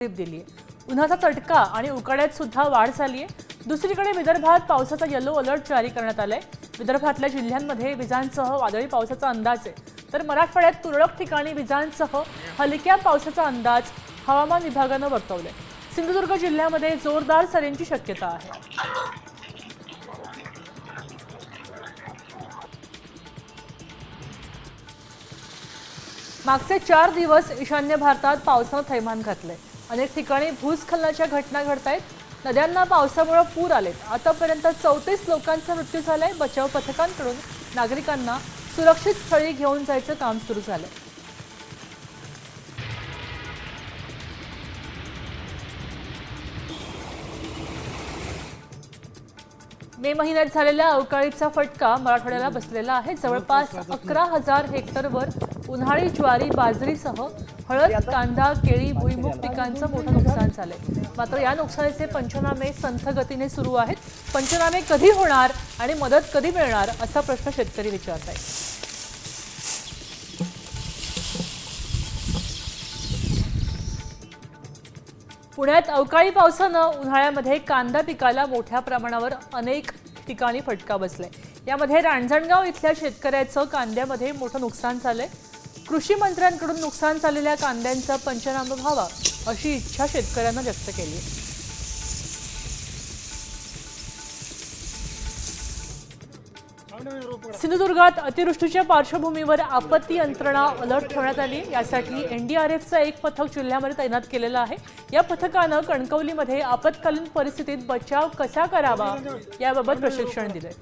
दिली आहे। उन्हाचा चटका आणि उकाड्यात सुद्धा वाढ झाली आहे। दुसरीकडे विदर्भात पावसाचा येलो अलर्ट जारी करण्यात आलाय। विदर्भातल्या जिल्ह्यांमध्ये विजांसह वादळी पावसाचा अंदाज आहे, तर मराठवाड्यात तुरळक ठिकाणी विजांसह हलक्या पावसाचा अंदाज हवामान विभागानं वर्तवलाय। सिंधुदुर्ग जिल्ह्यामध्ये जोरदार सरींची शक्यता आहे। मागचे 4 दिवस ईशान्य भारतात पावसानं थैमान घातलंय। अनेक ठिकाणी भूस्खलनाच्या घटना घडतायत। नद्यांना पावसामुळे पूर आलेत। आतापर्यंत 34 लोकांचा मृत्यू झालाय। बचाव पथकांकडून नागरिकांना सुरक्षित स्थळी घेऊन जायचं काम सुरू झालंय। मे महिन्यात झालेल्या अवकाळीचा फटका मराठवाड्याला बसलेला आहे। जवळपास 11,000 हेक्टरवर उन्हाळी ज्वारी, बाजरीसह हळद, कांदा, केळी, भुईमूग पिकांचं मोठं नुकसान झालंय। मात्र या नुकसानीचे पंचनामे संथ गतीने सुरू आहेत। पंचनामे कधी होणार आणि मदत कधी मिळणार असा प्रश्न शेतकरी विचारतायत। पुण्यात अवकाळी पावसानं उन्हाळ्यामध्ये कांदा पिकाला मोठ्या प्रमाणावर अनेक ठिकाणी फटका बसलाय। यामध्ये रांजणगाव इथल्या शेतकऱ्याचं कांद्यामध्ये मोठं नुकसान झालंय। कृषी मंत्र्यांकडून नुकसान झालेल्या कांद्यांचा पंचनामा व्हावा अशी इच्छा शेतकऱ्यांना व्यक्त केली आहे। सिंधुदुर्गात अतिवृष्टीच्या पार्श्वभूमीवर आपत्ती यंत्रणा अलर्ट ठेवण्यात आली। यासाठी एनडीआरएफचं एक पथक जिल्ह्यामध्ये तैनात केलेलं आहे। या पथकानं कणकवलीमध्ये आपत्कालीन परिस्थितीत बचाव कसा करावा याबाबत प्रशिक्षण दिलंय।